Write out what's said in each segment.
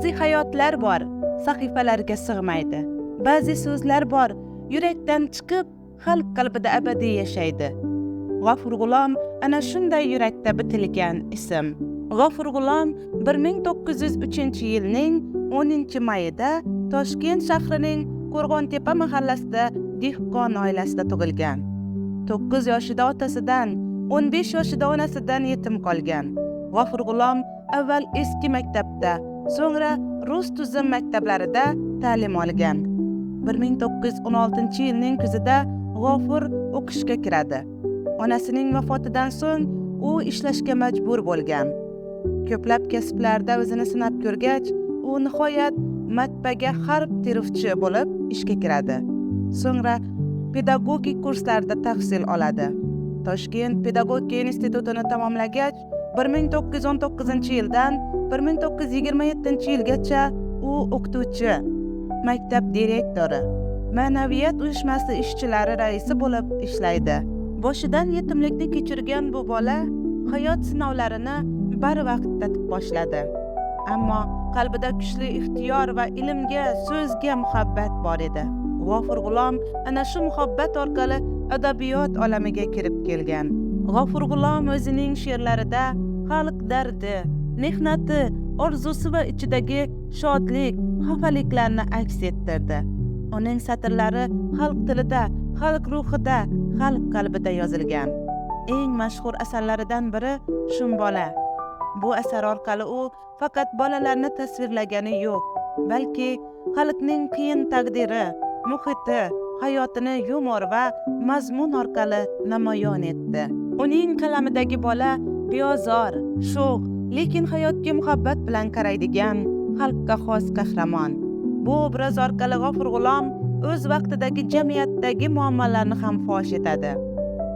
Ba'zi hayotlar bor, sahifalarga sig'maydi. Ba'zi so'zlar bor, yurakdan chiqib, xalq qalbida abadiy yashaydi. G'afur G'ulom ana shunday yurakda bitilgan ism. G'afur G'ulom 1903-yilning 10-mayida Toshkent shahrining Qo'rg'ontepa mahallasida dehqon oilasida tug'ilgan. 9 yoshida otasidan, 15 yoshida onasidan yetim qolgan. G'afur G'ulom avval eski maktabda, so'ngra rus tuzum maktablarida ta'lim olgan. 1916-yilning kuzida G'afur o'qishga kiradi. Onasining vafotidan so'ng u ishlashga majbur bo'lgan. Ko'plab kasblarda o'zini sinab ko'rgach, u nihoyat matbaaga harf teruvchi bo'lib ishga kiradi. So'ngra pedagogik kurslarda tahsil oladi. Toshkent pedagogika institutini tamomlagach, 1919-yildan 1927-yilgacha u o'qituvchi, maktab direktori, ma'naviyat uyushmasi ishchilari raisi bo'lib ishlaydi. Boshidan yetimlikni kechirgan bu bola hayot sinovlarini barvaqt tatib boshladi. Ammo qalbida kuchli ixtiyor va ilmga, so'zga muhabbat bor edi. G'afur G'ulom ana shu muhabbat orqali adabiyot olamiga kirib kelgan. G'afur G'ulom o'zining she'rlarida xalq dardi, mehnati, orzusi va ichidagi shodlik, xafaliklarni aks ettirdi. Uning satrlari xalq tilida, xalq ruhida, xalq qalbida yozilgan. Eng mashhur asarlaridan biri Shumbola. Bu asar orqali u faqat bolalarni tasvirlagani yo'q, balki xalqning qiyin taqdiri, muhiti, hayotini yumor va mazmun orqali namoyon etdi. Uning qalamidagi bola beozor, sho'x, lekin hayotga muhabbat bilan qaraydigan xalqqa xos qahramon. Bu obraz orqali G'afur G'ulom o'z vaqtidagi jamiyatdagi muammolarni ham fosh etadi.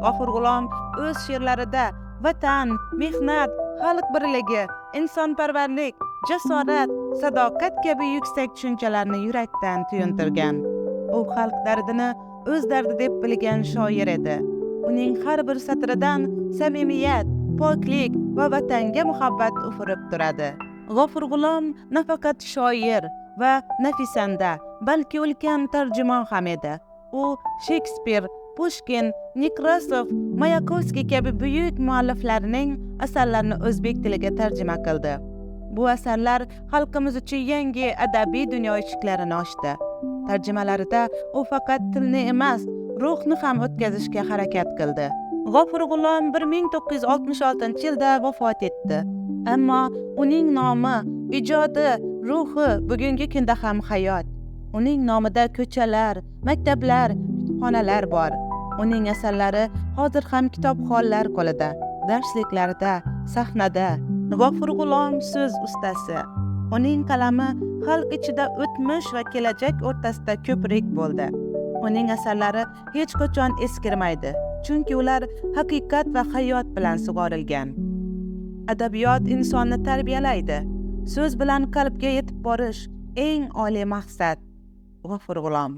G'afur G'ulom o'z she'rlarida vatan, mehnat, xalq birligi, insonparvarlik, jasorat, sadoqat kabi yuksak tushunchalarni yurakdan tuyuntirgan. U xalq dardini o'z dardi deb bilgan shoir edi. Uning har bir satridan samimiyat, poklik va vatanga muhabbat ufurib turadi. G'afur G'ulom nafaqat shoir va nafisanda, balki ulkan tarjimon ham edi. U Shekspir, Pushkin, Nekrasov, Mayakovskiy kabi buyuk mualliflarning asarlarini o'zbek tiliga tarjima qildi. Bu asarlar xalqimiz uchun yangi adabiy dunyo eshiklarini ochdi. Tarjimalarida u faqat tilni emas, ruhni ham o'tkazishga harakat qildi. G'afur G'ulom 1966-yilda vafot etdi. Ammo uning nomi, ijodi, ruhi bugungi kunda ham hayot. Uning nomida ko'chalar, maktablar, kutubxonalar bor. Uning asarlari hozir ham kitobxonlar qo'lida, darsliklarda, sahnada. G'afur G'ulom so'z ustasi. Uning qalami xalq ichida o'tmish va kelajak o'rtasida ko'prik bo'ldi. Uning asarlari hech qachon eskirmaydi, chunki ular haqiqat va hayot bilan sug'orilgan. Adabiyot insonni tarbiyalaydi. So'z bilan qalbga yetib borish eng oliy maqsad. G'afur G'ulom.